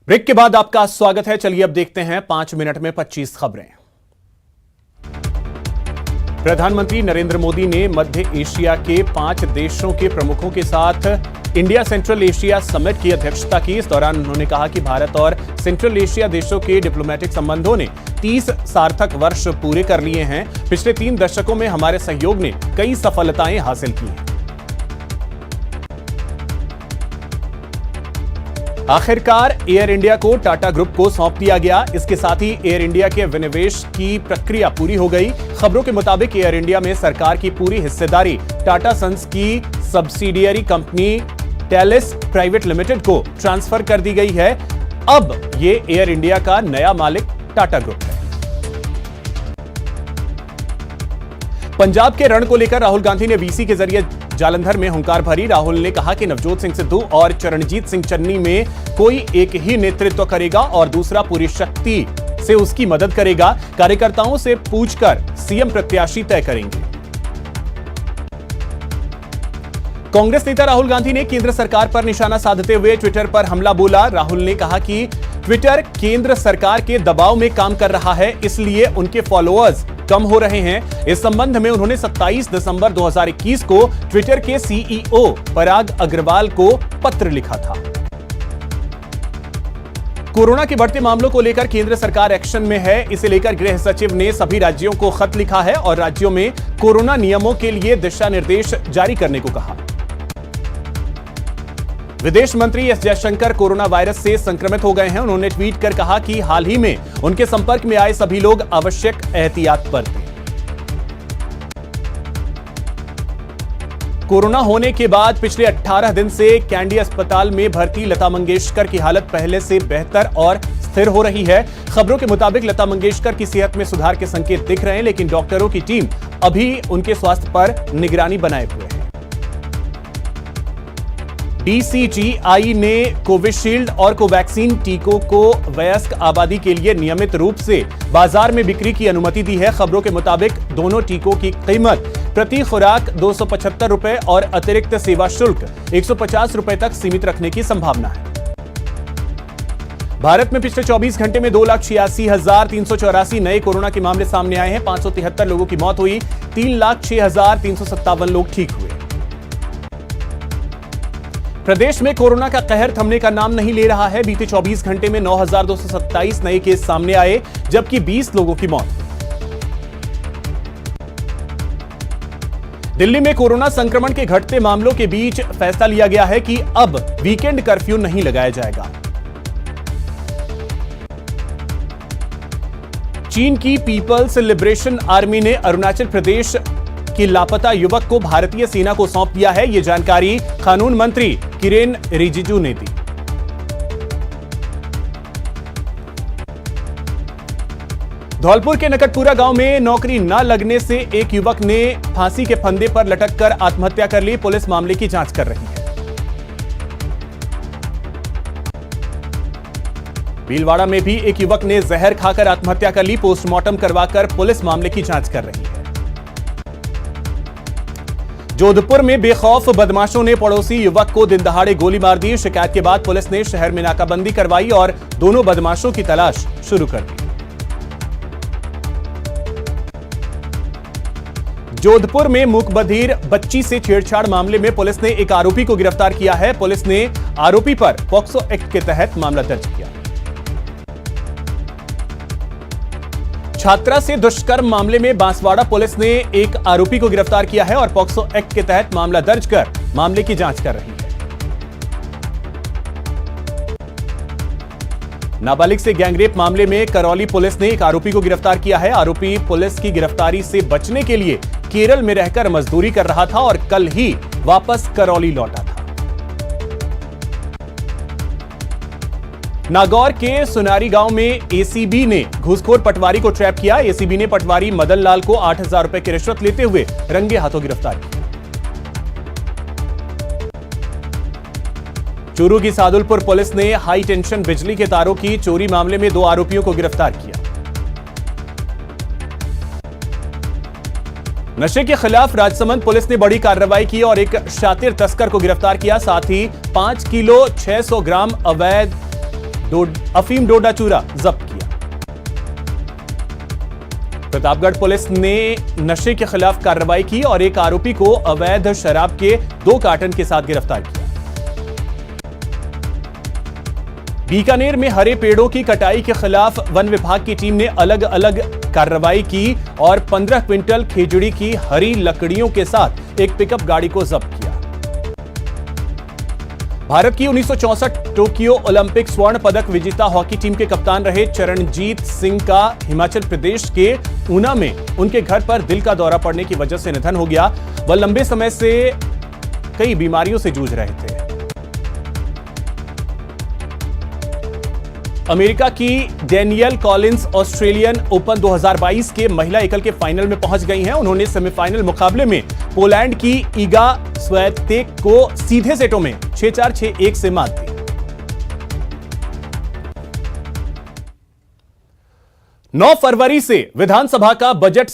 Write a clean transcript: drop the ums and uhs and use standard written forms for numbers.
Break के बाद आपका स्वागत है। चलिए अब देखते हैं 5 मिनट में 25 खबरें। प्रधानमंत्री नरेंद्र मोदी ने मध्य एशिया के 5 देशों के प्रमुखों के साथ इंडिया सेंट्रल एशिया समिट की अध्यक्षता की। इस दौरान उन्होंने कहा कि भारत और सेंट्रल एशिया देशों के डिप्लोमेटिक संबंधों ने 30 सार्थक वर्ष पूरे कर लिए हैं। पिछले 3 दशकों में हमारे सहयोग ने कई सफलताएं हासिल की हैं। आखिरकार एयर इंडिया को टाटा ग्रुप को सौंप दिया गया। इसके साथ ही एयर इंडिया के विनिवेश की प्रक्रिया पूरी हो गई। खबरों के मुताबिक एयर इंडिया में सरकार की पूरी हिस्सेदारी टाटा सन्स की subsidiary company Tellis private limited को ट्रांसफर कर दी गई है। अब ये एयर इंडिया का नया मालिक टाटा ग्रुप है। पंजाब के रण को लेकर राहुल गांधी ने वीसी के जरिए जालंधर में हुंकार भरी। राहुल ने कहा कि नवजोत सिंह सिद्धू और चरणजीत सिंह चन्नी में कोई एक ही नेतृत्व करेगा और दूसरा पूरी शक्ति से उसकी मदद करेगा। कार्यकर्ताओं से पूछकर सीएम प्रत्याशी तय करेंगे। कांग्रेस नेता राहुल गांधी ने केंद्र सरकार पर निशाना साधते हुए ट्विटर पर हमला बोला। राहुल ने कहा कि ट्विटर केंद्र सरकार के दबाव में काम कर रहा है, इसलिए उनके फॉलोअर्स कम हो रहे हैं। इस संबंध में उन्होंने 27 दिसंबर 2021 को ट्विटर के सीईओ पराग अग्रवाल को पत्र लिखा था। कोरोना के बढ़ते मामलों को लेकर केंद्र सरकार एक्शन में है। इसे लेकर गृह सचिव ने सभी राज्यों को खत लिखा है और राज्यों में कोरोना नियमों के लिए दिशा निर्देश जारी करने को कहा। विदेश मंत्री एस जयशंकर कोरोना वायरस से संक्रमित हो गए हैं। उन्होंने ट्वीट कर कहा कि हाल ही में उनके संपर्क में आए सभी लोग आवश्यक एहतियात बरतें। कोरोना होने के बाद पिछले 18 दिन से कैंडी अस्पताल में भर्ती लता मंगेशकर की हालत पहले से बेहतर और स्थिर हो रही है। खबरों के मुताबिक लता मंगेशकर की सेहत में सुधार के संकेत दिख रहे हैं, लेकिन डॉक्टरों की टीम अभी उनके स्वास्थ्य पर निगरानी बनाए हुए है। डीसीजीआई ने कोविशील्ड और कोवैक्सीन टीकों को वयस्क आबादी के लिए नियमित रूप से बाजार में बिक्री की अनुमति दी है। खबरों के मुताबिक दोनों टीकों की कीमत प्रति खुराक 275 रुपए और अतिरिक्त सेवा शुल्क 150 रुपए तक सीमित रखने की संभावना है। भारत में पिछले 24 घंटे में 2,86,384 नए कोरोना के मामले सामने आए हैं। 573 लोगों की मौत हुई। 3,06,357 लोग ठीक हुए। प्रदेश में कोरोना का कहर थमने का नाम नहीं ले रहा है। बीते 24 घंटे में 9,227 नए केस सामने आए, जबकि 20 लोगों की मौत। दिल्ली में कोरोना संक्रमण के घटते मामलों के बीच फैसला लिया गया है कि अब वीकेंड कर्फ्यू नहीं लगाया जाएगा। चीन की पीपल्स लिबरेशन आर्मी ने अरुणाचल प्रदेश कि लापता युवक को भारतीय सेना को सौंप दिया है। यह जानकारी कानून मंत्री किरेन रिजिजू ने दी। धौलपुर के नकटपुरा गांव में नौकरी न लगने से एक युवक ने फांसी के फंदे पर लटककर आत्महत्या कर ली। पुलिस मामले की जांच कर रही है। भीलवाड़ा में भी एक युवक ने जहर खाकर आत्महत्या कर ली। पोस्टमार्टम करवाकर पुलिस मामले की जांच कर रही है। जोधपुर में बेखौफ बदमाशों ने पड़ोसी युवक को दिन दहाड़े गोली मार दी। शिकायत के बाद पुलिस ने शहर में नाकाबंदी करवाई और दोनों बदमाशों की तलाश शुरू कर दी। जोधपुर में मूकबधिर बच्ची से छेड़छाड़ मामले में पुलिस ने एक आरोपी को गिरफ्तार किया है। पुलिस ने आरोपी पर पॉक्सो एक्ट के तहत मामला दर्ज किया। छात्रा से दुष्कर्म मामले में बांसवाड़ा पुलिस ने एक आरोपी को गिरफ्तार किया है और पॉक्सो एक्ट के तहत मामला दर्ज कर मामले की जांच कर रही है। नाबालिग से गैंगरेप मामले में करौली पुलिस ने एक आरोपी को गिरफ्तार किया है। आरोपी पुलिस की गिरफ्तारी से बचने के लिए केरल में रहकर मजदूरी कर रहा था और कल ही वापस करौली लौटा था। नागौर के सुनारी गांव में एसीबी ने घूसखोर पटवारी को ट्रैप किया। एसीबी ने पटवारी मदन लाल को 8,000 रुपए की रिश्वत लेते हुए रंगे हाथों गिरफ्तार किया। चूरू की सादुलपुर पुलिस ने हाई टेंशन बिजली के तारों की चोरी मामले में 2 आरोपियों को गिरफ्तार किया। नशे के खिलाफ राजसमंद पुलिस ने बड़ी कार्रवाई की और एक शातिर तस्कर को गिरफ्तार किया। साथ ही 5 किलो 600 ग्राम अवैध अफीम डोडा चूरा जब्त किया। प्रतापगढ़ पुलिस ने नशे के खिलाफ कार्रवाई की और एक आरोपी को अवैध शराब के 2 कार्टन के साथ गिरफ्तार किया। बीकानेर में हरे पेड़ों की कटाई के खिलाफ वन विभाग की टीम ने अलग अलग कार्रवाई की और 15 क्विंटल खेजड़ी की हरी लकड़ियों के साथ एक पिकअप गाड़ी को जब्त किया। भारत की 1964 टोक्यो ओलंपिक स्वर्ण पदक विजेता हॉकी टीम के कप्तान रहे चरणजीत सिंह का हिमाचल प्रदेश के ऊना में उनके घर पर दिल का दौरा पड़ने की वजह से निधन हो गया। वह लंबे समय से कई बीमारियों से जूझ रहे थे। अमेरिका की डेनियल कॉलिंस ऑस्ट्रेलियन ओपन 2022 के महिला एकल के फाइनल में पहुंच गई हैं। उन्होंने सेमीफाइनल मुकाबले में पोलैंड की इगा स्विएतेक को सीधे सेटों में 6-4, 6-1 से मात दी। 9 फरवरी से विधानसभा का बजट